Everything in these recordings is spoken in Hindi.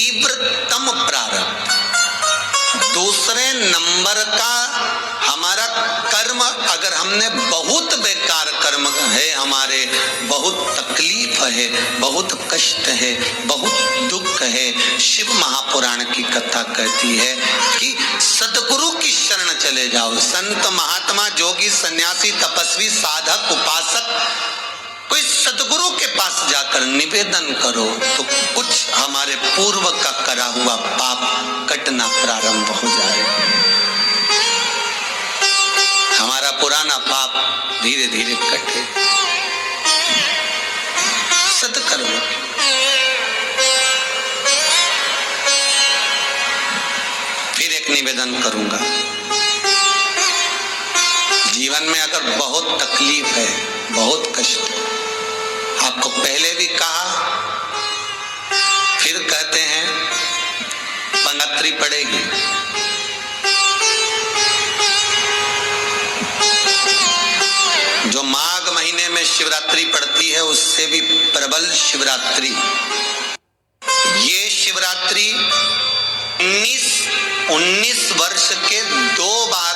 तीव्रतम प्रारब्ध, दूसरे नंबर का हमारा कर्म, अगर हमने बहुत बेकार कर्म है, हमारे बहुत तकलीफ है, बहुत कष्ट है, बहुत दुख है, शिव महापुराण की कथा कहती है कि सदगुरु की शरण चले जाओ। संत महात्मा जोगी सन्यासी तपस्वी साधक उपासक कोई सदगुरु के पास जाकर निवेदन करो तो कुछ हमारे पूर्व का करा हुआ पाप कटना प्रारंभ हो जाए। हमारा पुराना पाप धीरे धीरे कटे। सत्कर्म। फिर एक निवेदन करूंगा, जीवन में अगर बहुत तकलीफ है, बहुत कष्ट, आपको पहले भी कहा फिर कहते हैं, पंगत्री पड़ेगी। जो माघ महीने में शिवरात्रि पड़ती है उससे भी प्रबल शिवरात्रि, ये शिवरात्रि 19 वर्ष के 2 बार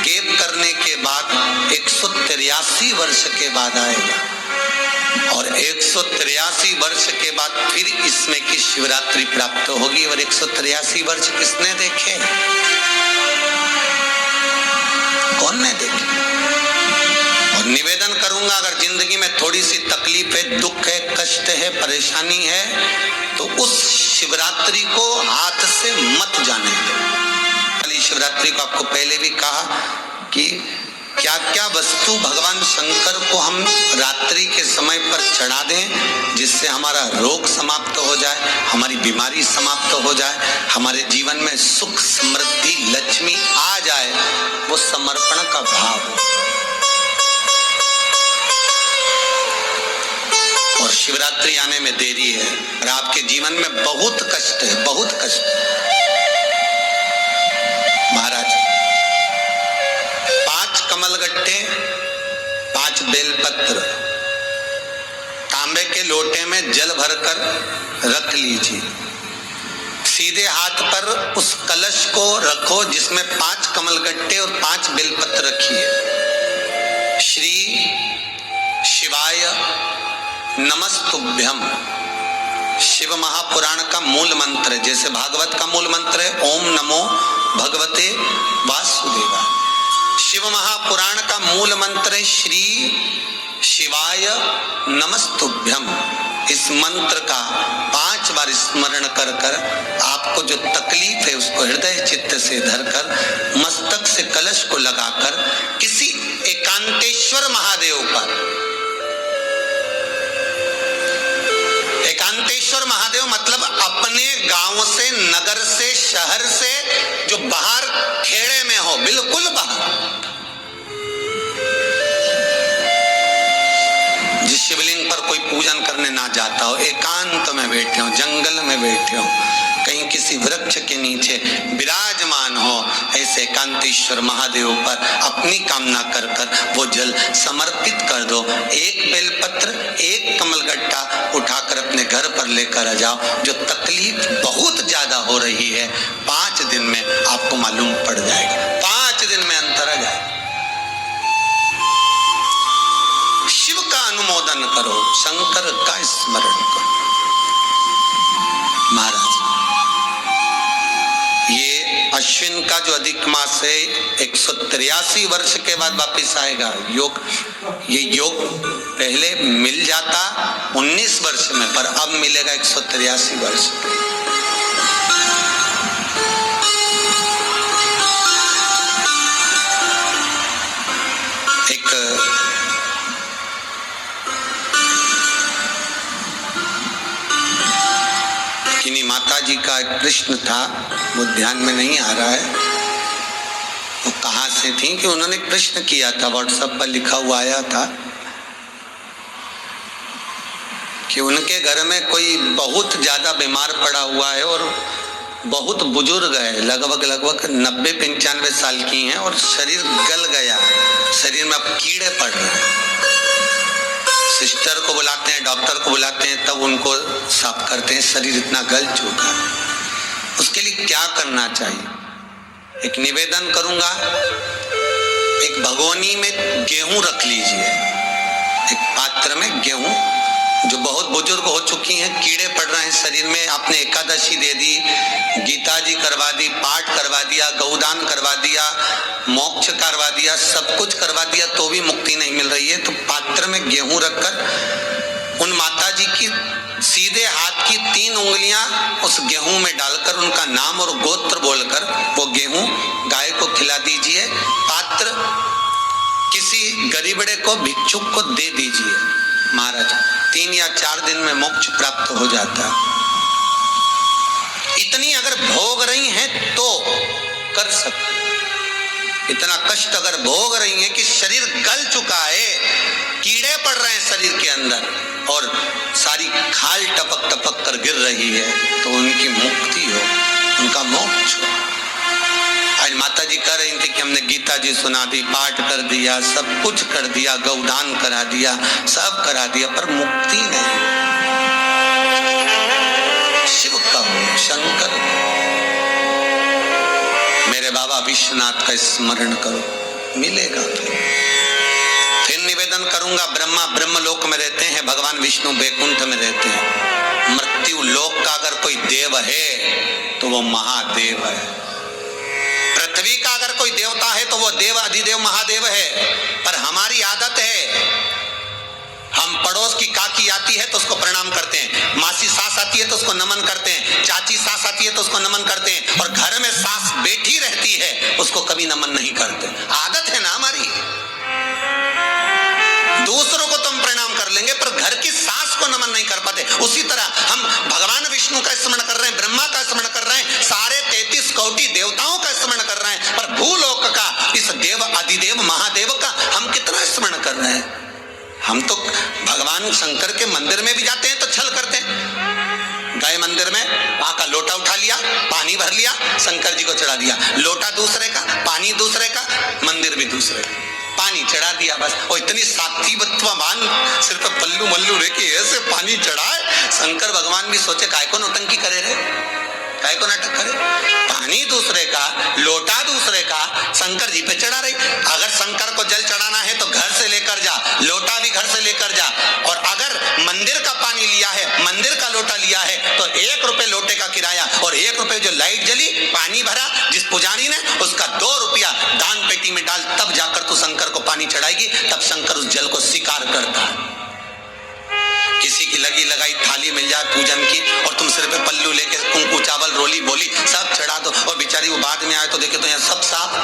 गैप करने के बाद 183 वर्ष के बाद आएगा और 183 वर्ष के बाद फिर इसमें की शिवरात्रि प्राप्त होगी। और 183 वर्ष किसने देखे? कौन ने देखे? और निवेदन करूंगा, अगर जिंदगी में थोड़ी सी तकलीफ है, दुख है, कष्ट है, परेशानी है, तो उस शिवरात्रि को हाथ से मत जाने दो। कल शिवरात्रि को आपको पहले भी कहा कि क्या क्या वस्तु भगवान शंकर को हम रात्रि के समय पर चढ़ा दें जिससे हमारा रोग समाप्त हो जाए, हमारी बीमारी समाप्त हो जाए, हमारे जीवन में सुख समृद्धि लक्ष्मी आ जाए। वो समर्पण का भाव है। और शिवरात्रि आने में देरी है और आपके जीवन में बहुत कष्ट है, बहुत कष्ट। महाराज 5 कमलगट्टे, 5 बेलपत्र तांबे के लोटे में जल भरकर रख लीजिए। सीधे हाथ पर उस कलश को रखो जिसमें 5 कमलगट्टे और 5 बेलपत्र रखिए। श्री शिवाय नमस्तुभ्यम शिव महापुराण का मूल मंत्र है, जैसे भागवत का मूल मंत्र है ओम नमो भगवते वासुदेवाय। शिव महापुराण का मूल मंत्र है श्री शिवाय नमस्तुभ्यम। इस मंत्र का 5 बार स्मरण कर कर आपको जो तकलीफ है उसको हृदय चित्त से धरकर मस्तक से कलश को लगाकर किसी एकांतेश्वर महादेव पर, एकांतेश्वर महादेव मतलब अपने गांव से, नगर से, शहर से जो बाहर खेड़े में हो, बिल्कुल बाहर, जिस शिवलिंग पर कोई पूजन करने ना जाता हो, एकांत में बैठे हो, जंगल में बैठे हो, कहीं किसी वृक्ष के नीचे विराजमान हो, ऐसे एकांतेश्वर महादेव पर अपनी कामना कर कर वो जल समर्पित कर दो। 1 बेलपत्र, 1 कमलगट्टा उठाकर अपने घर पर लेकर आ जाओ। जो तकलीफ बहुत ज्यादा हो रही है 5 दिन में आपको मालूम पड़ जाएगा, 5 दिन में अंतर आ जाएगा। शिव का अनुमोदन करो, शंकर का स्मरण करो। महाराज ये अश्विन का जो अधिक मास है 183 वर्ष के बाद वापिस आएगा। योग, ये योग पहले मिल जाता 19 वर्ष में, पर अब मिलेगा 183 वर्ष। एक किन्हीं माता जी का एक प्रश्न था, वो ध्यान में नहीं आ रहा है वो कहाँ से थी, कि उन्होंने प्रश्न किया था, व्हाट्सएप पर लिखा हुआ आया था कि उनके घर में कोई बहुत ज्यादा बीमार पड़ा हुआ है और बहुत बुजुर्ग है, लगभग 90-95 साल की हैं और शरीर गल गया, शरीर में अब कीड़े पड़ रहे हैं, सिस्टर को बुलाते हैं, डॉक्टर को बुलाते हैं, तब उनको साफ करते हैं। शरीर इतना गल चुका है, उसके लिए क्या करना चाहिए? एक निवेदन करूंगा, एक भगोनी में गेहूं रख लीजिए, एक पात्र में गेहूं। जो बहुत बुजुर्ग हो चुकी हैं, कीड़े पड़ रहे हैं शरीर में, आपने एकादशी दे दी, गीता जी करवा दी, पाठ करवा दिया, गौदान करवा दिया, मोक्ष करवा दिया, सब कुछ करवा दिया, तो भी मुक्ति नहीं मिल रही है, तो पात्र में गेहूं रखकर उन माता जी की सीधे हाथ की 3 उंगलियां उस गेहूं में डालकर उनका नाम और गोत्र बोलकर वो गेहूं गाय को खिला दीजिए। पात्र किसी गरीबड़े को, भिक्षुक को दे दीजिए। महाराज 3 या 4 दिन में मोक्ष प्राप्त हो जाता है। इतनी अगर भोग रही हैं तो कर सकते। इतना कष्ट अगर भोग रही हैं कि शरीर गल चुका है, कीड़े पड़ रहे हैं शरीर के अंदर और सारी खाल टपक टपक कर गिर रही है, तो उनकी मुक्ति हो, उनका मोक्ष हो। आज माता जी कह रही थी कि हमने गीता जी सुना दी, पाठ कर दिया, सब कुछ कर दिया, गौदान करा दिया, सब करा दिया, पर मुक्ति नहीं। शिव का हो, शंकर का, मेरे बाबा विश्वनाथ का स्मरण करो, मिलेगा। फिर निवेदन करूंगा, ब्रह्मा ब्रह्मलोक में रहते हैं, भगवान विष्णु वैकुंठ में रहते हैं। मृत्यु लोक का अगर कोई देव है तो वो महादेव है। पृथ्वी का अगर कोई देवता है तो वो देव अधिदेव महादेव है। पर हमारी आदत है, हम पड़ोस की काकी आती है तो उसको प्रणाम करते हैं, मासी सास आती है तो उसको नमन करते हैं, चाची सास आती है तो उसको नमन करते हैं, और घर में सास बैठी रहती है उसको कभी नमन नहीं करते। आदत है ना हमारी। दूसरों को तुम प्रणाम कर लेंगे पर घर की सास को नमन नहीं कर पाते। उसी तरह हम भगवान विष्णु का स्मरण कर रहे हैं, ब्रह्मा का स्मरण कर रहे हैं, सारे 33 कोटि देवताओं का स्मरण कर रहे हैं, पर भूलोक का इस देव अधिदेव महादेव का हम कितना स्मरण कर रहे हैं? हम तो भगवान शंकर के मंदिर में भी जाते हैं तो छल करते हैं। गए मंदिर में, वहां का लोटा उठा लिया, पानी भर लिया, शंकर जी को चढ़ा दिया। लोटा दूसरे का, पानी दूसरे का, मंदिर भी दूसरे का, पानी चढ़ा दिया बस। और इतनी सात्विकवान सिर पे पल्लू मल्लू रह के ऐसे पानी चढ़ाए, शंकर भगवान भी सोचे काय को नौटंकी करे रे, काय को नाटक करे। पानी दूसरे का, लोटा दूसरे का, शंकर जी पे चढ़ा रही। अगर शंकर को जल चढ़ाना है तो घर से लेकर जा, लोटा भी घर से लेकर जा। और अगर मंदिर का पानी लिया है, मंदिर का लोटा लिया है तो 1 रुपए लोटे का किराया, और 1 रुपए जो लाइट जली, पानी भरा जिस पुजारी ने, उसका 2 रुपया दान पेटी में डाल, तब जाकर तू शंकर को पानी चढ़ाएगी। तब शंकर उस जल को स्वीकार करता है। किसी की लगी लगाई थाली मिल जाए पूजन की और तुम सिर पे पल्लू लेके कुंकू चावल रोली बोली सब चढ़ा दो, और बेचारी वो बाद में आए तो देखे तो यहाँ सब साफ,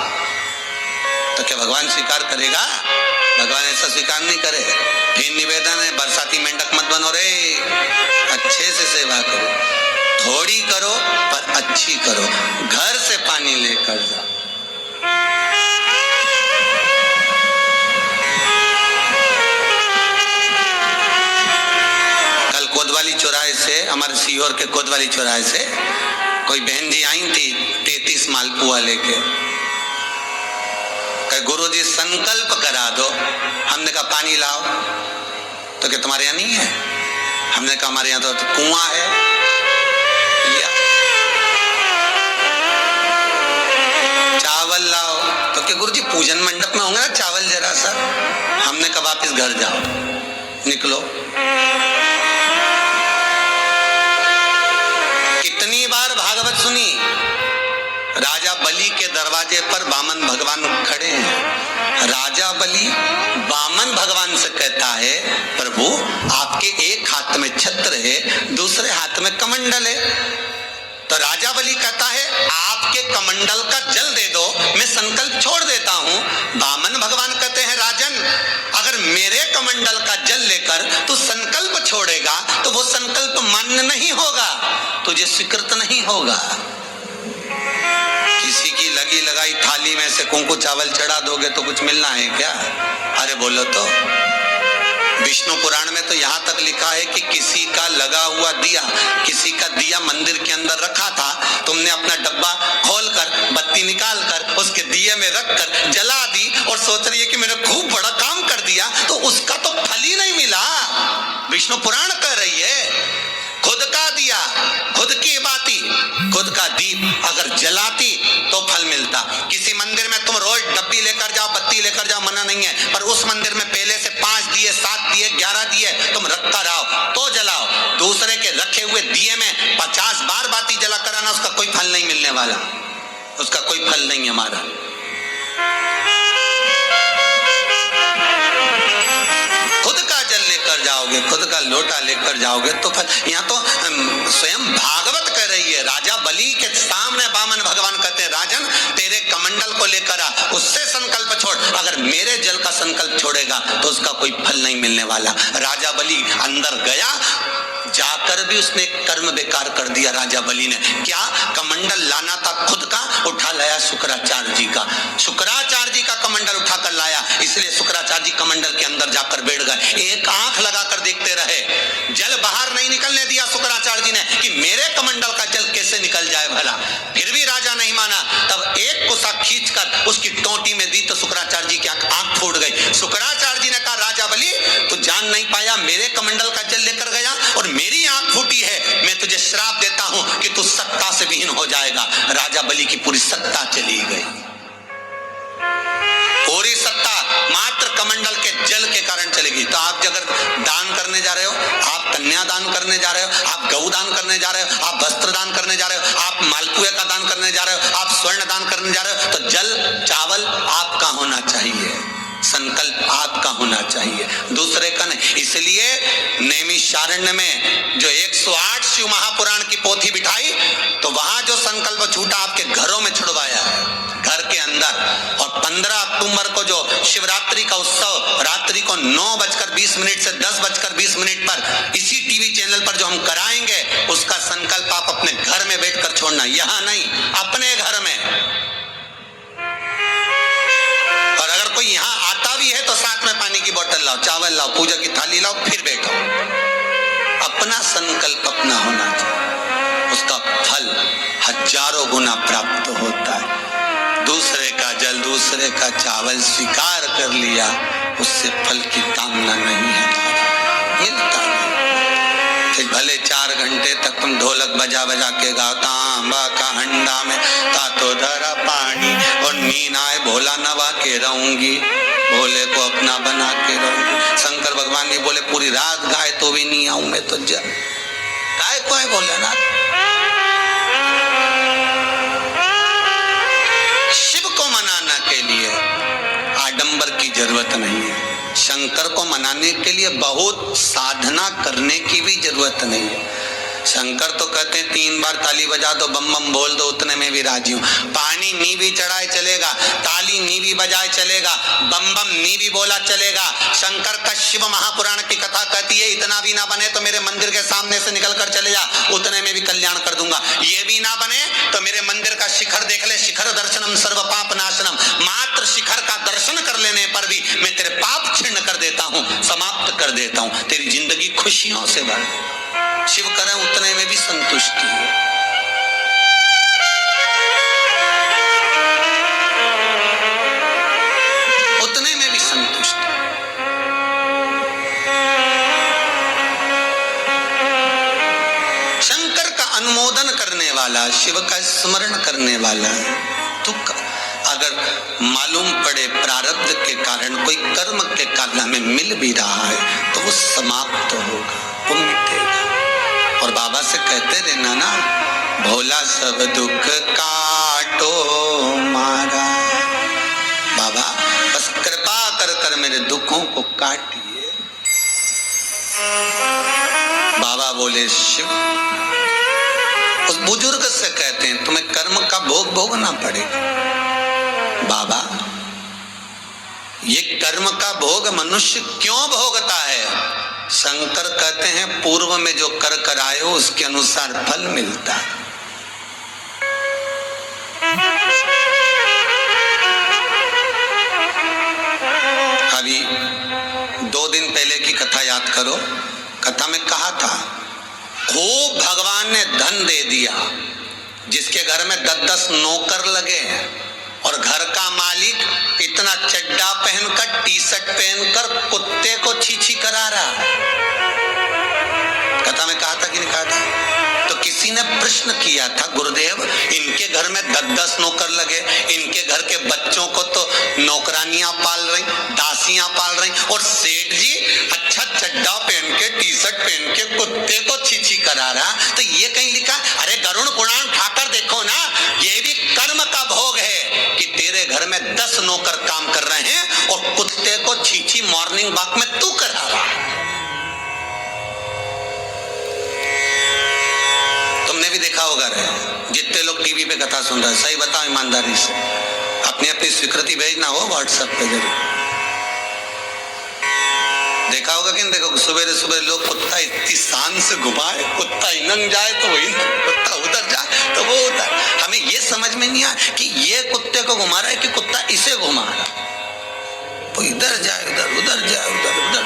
तो क्या भगवान स्वीकार करेगा? भगवान ऐसा स्वीकार नहीं करे। फिर निवेदन है, बरसाती मेंढक मत बनो रे, अच्छे से सेवा करो, थोड़ी करो पर अच्छी करो। घर से पानी लेकर जाओ। कोतवाली चौराहे से, हमारे सीहोर के कोतवाली चौराहे से कोई बहन जी आई थी 33 मालपुआ लेके। कहे गुरुजी संकल्प करा दो। हमने कहा पानी लाओ, तो क्या तुम्हारे यहाँ नहीं है? हमने कहा हमारे यहाँ तो कुआं है। चावल लाओ, तो क्या गुरुजी पूजन मंडप में होंगे ना चावल जरा सा। हमने कहा वापिस घर जाओ, निकलो। कितनी बार भागवत सुनी? राजा बलि के दरवाजे पर वामन भगवान खड़े हैं। राजा बलि वामन भगवान से कहता है, प्रभु आपके एक हाथ में छत्र है, दूसरे हाथ में कमंडल है। तो राजा बलि कहता है आपके कमंडल का जल दे दो, मैं संकल्प छोड़ देता हूं। वामन भगवान कहते हैं राजन, अगर मेरे कमंडल का जल लेकर तू संकल्प छोड़ेगा तो वो संकल्प मान्य नहीं होगा, तुझे स्वीकृत नहीं होगा। किसी की लगी लगाई थाली में से कुंकू चावल चढ़ा दोगे तो कुछ मिलना है क्या? अरे बोलो तो। विष्णु पुराण में तो यहाँ तक लिखा है कि किसी का लगा हुआ दिया, किसी का दिया मंदिर के अंदर रखा था, तुमने अपना डब्बा खोलकर बत्ती निकालकर उसके दिए में रखकर जला दी और सोच रही है कि मैंने खूब बड़ा काम कर दिया, तो उसका तो फल ही नहीं मिला। विष्णु पुराण कह रही है, खुद का दिया, खुद की बाती, खुद का दीप अगर जलाती तो फल मिलता। किसी मंदिर में तुम रोज डब्बी लेकर जाओ, बत्ती लेकर जाओ, मना नहीं है, पर उस मंदिर में पहले से 5 दिए, 7 दिए, 11 दिए तुम रखकर आओ तो जलाओ। दूसरे के रखे हुए दिए में 50 बार बाती जला कर आना, उसका कोई फल नहीं मिलने वाला, उसका कोई फल नहीं हमारा। खुद का जल लेकर जाओगे, खुद का लोटा लेकर जाओगे तो फल। यहाँ तो स्वयं भागवत कह रही है, राजा बलि के सामने वामन भगवान कहते हैं, राजन तेरे कमंडल को लेकर आ, उससे संकल्प छोड़, अगर मेरे जल का संकल्प छोड़ेगा तो उसका कोई फल नहीं मिलने वाला। राजा बलि अंदर गया, जाकर भी उसने कर्म बेकार कर दिया। राजा बलि ने क्या, कमंडल लाना था खुद का, उठा लाया शुक्राचार्य जी का, शुक्राचार्य जी का कमंडल उठाकर लाया, इसलिए शुक्राचार्य जी कमंडल के अंदर जाकर बैठ गए, एक आंख लगाकर देखते रहे, जल बाहर नहीं निकलने दिया शुक्राचार्य जी ने कि मेरे कमंडल का जल कैसे निकल जाए भला। फिर भी राजा नहीं माना, तब एक कुसा खींचकर उसकी टोटी में दी तो शुक्राचार्य जी की आंख फूट गई। शुक्राचार्य जी ने कहा, राजा बलि तू जान नहीं पाया, मेरे कमंडल का जल लेकर गया और मेरी आंख फूटी है, मैं तुझे श्राप देता हूं कि तू सत्ता से विहीन हो जाएगा। राजा बलि की पूरी सत्ता चली गई, पूरी सत्ता मात्र कमंडल के जल के कारण चलेगी। तो आप अगर दान करने जा रहे हो, आप कन्यादान करने जा रहे हो, आप गौ दान करने जा रहे हो, आप वस्त्र दान करने जा रहे हो, आप मालपुए का दान करने जा रहे हो, आप स्वर्ण दान करने जा रहे हो, तो जल चावल आपका होना चाहिए, संकल्प आपका होना चाहिए, दूसरे का नहीं। इसलिए नैमिषारण्य में जो 108 शिव महापुराण की पोथी बिठाई, तो वहां जो संकल्प छूटा आपके घरों में छुड़वाया है, घर के अंदर। और 15 अक्टूबर को जो शिवरात्रि का उत्सव रात्रि को 9:20 से 10:20 पर इसी टीवी चैनल पर जो हम कराएंगे, उसका संकल्प आप अपने घर में बैठकर छोड़ना, यहां नहीं, अपने घर में। और अगर कोई यहाँ आता भी है तो साथ में पानी की बोतल लाओ, चावल लाओ, पूजा की थाली लाओ, फिर बैठो। अपना संकल्प अपना होना चाहिए, उसका फल हजारों गुना प्राप्त होता है। दूसरे का जल, दूसरे का चावल स्वीकार कर लिया, उससे फल की कामना नहीं है, मिलता नहीं। फिर भले 4 घंटे तक तुम ढोलक बजा बजा के गाओ, तांबा का हंडा में तातो धरा पानी, और नींद आए भोला नवा के रहूंगी, भोले को अपना बना के रहूंगी। शंकर भगवान ने बोले पूरी रात गाए तो भी नहीं आऊं मैं, तो गाय को है भोलेनाथ। शिव को मनाना के लिए आडंबर की जरूरत नहीं है, शंकर को मनाने के लिए बहुत साधना करने की भी जरूरत नहीं है। शंकर तो कहते हैं 3 बार ताली बजा दो, बम बम बोल दो, उतने में भी राजी हूं। पानी नी भी चढ़ाए चलेगा, ताली नी भी बजाए चलेगा, बम बम नी भी बोला चलेगा। शंकर का शिव महापुराण की कथा कहती है, इतना भी ना बने तो मेरे मंदिर के सामने से निकल कर चले जा, उतने में भी कल्याण कर दूंगा। ये भी ना बने तो मेरे मंदिर का शिखर देख ले, शिखर दर्शनम सर्व पाप नाशनम, मात्र शिखर का दर्शन कर लेने पर भी मैं तेरे पाप क्षीण कर देता हूं, समाप्त कर देता हूं, तेरी जिंदगी खुशियों से भर। शिव करें उतने में भी संतुष्टि है। उतने में भी संतुष्टि। शंकर का अनुमोदन करने वाला, शिव का स्मरण करने वाला, तो अगर मालूम पड़े प्रारब्ध के कारण कोई कर्म के कारण हमें मिल भी रहा है तो वो समाप्त होगा, वो मिटेगा। और बाबा से कहते रहना ना, भोला सब दुख काटो मारा, बाबा बस कृपा कर कर मेरे दुखों को काटिए। बाबा बोले शिव उस बुजुर्ग से कहते हैं तुम्हें कर्म का भोग भोगना पड़ेगा। बाबा ये कर्म का भोग मनुष्य क्यों भोगता है? शंकर कहते हैं पूर्व में जो कर कराए हो उसके अनुसार फल मिलता है। अभी 2 दिन पहले की कथा याद करो, कथा में कहा था खूब भगवान ने धन दे दिया, जिसके घर में 10-10 नौकर लगे हैं और घर का मालिक इतना चड्डा पहनकर, टी शर्ट पहनकर कुत्ते को छीछी करा रहा। कि नहीं कहा था? तो किसी ने प्रश्न किया था, गुरुदेव इनके घर में 10-10 नौकर लगे, इनके घर के बच्चों को तो नौकरानियां पाल रही, दासियां पाल रही, और सेठ जी अच्छा चड्डा पहन के, टी शर्ट पहन के कुत्ते को छीछी करा रहा। तो ये कहीं लिखा? अरे गरुड़ पुराण उठाकर देखो ना, ये भी कर्म का भोग है कि तेरे घर में 10 नौकर काम कर रहे हैं और कुत्ते को छीछी मॉर्निंग वॉक में तू करा रहा है। तुमने भी देखा होगा रे, जितने लोग टीवी पे कथा सुन रहे हैं, सही बताओ ईमानदारी से, अपनी अपनी स्वीकृति भेजना हो व्हाट्सएप पे जरूर। देखा होगा कि नहीं देखो, सुबह सुबह लोग कुत्ता इतनी शान से घुमाए, कुत्ता इनंग जाए तो वही, कुत्ता उधर जाए तो वो उधर। हमें ये समझ में नहीं आया कि ये कुत्ते को घुमा रहा है कि कुत्ता इसे घुमा रहा है। वो इधर जाए उधर, उधर जाए उधर, उधर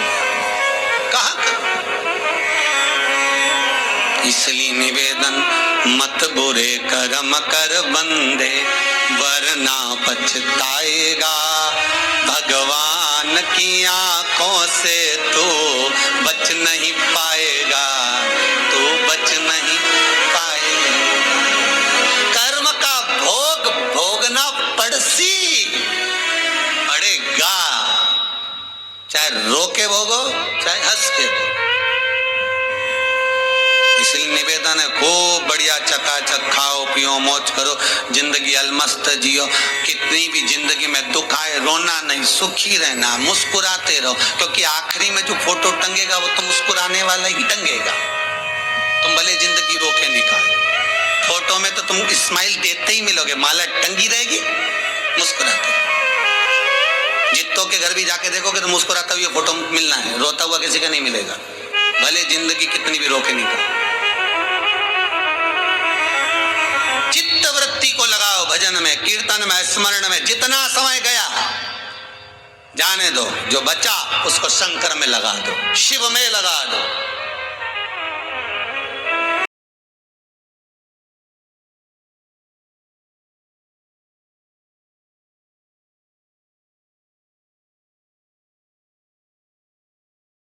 कहाँ? इसलिए निवेदन मत बुरे कर्म कर बंदे, वरना पछताएगा। भगवान की आंखों से तो बच नहीं पाएगा, तो बच नहीं पाएगा। कर्म का भोग भोगना पड़सी पड़ेगा, चाहे रो के भोगो चाहे हंस के भोगो। इसलिए निवेदन है, खूब बढ़िया चकाचक खाओ पियो मौज करो, जिंदगी अलमस्त जियो। कितनी भी जिंदगी में दुख आए रोना नहीं, सुखी रहना, मुस्कुराते रहो, क्योंकि आखिरी में जो फोटो टंगेगा वो तो मुस्कुराने वाला ही टंगेगा। तुम भले जिंदगी रोके निकालो, फोटो में तो तुम स्माइल देते ही मिलोगे, माला टंगी रहेगी मुस्कुराते। जित्तों के घर भी जाके देखोगे तो मुस्कुराता हुआ फोटो मिलना है, रोता हुआ किसी का नहीं मिलेगा, भले जिंदगी कितनी भी रोके निकालो। चित्त वृत्ति को लगाओ भजन में, कीर्तन में, स्मरण में। जितना समय गया जाने दो, जो बचा उसको शंकर में लगा दो, शिव में लगा दो।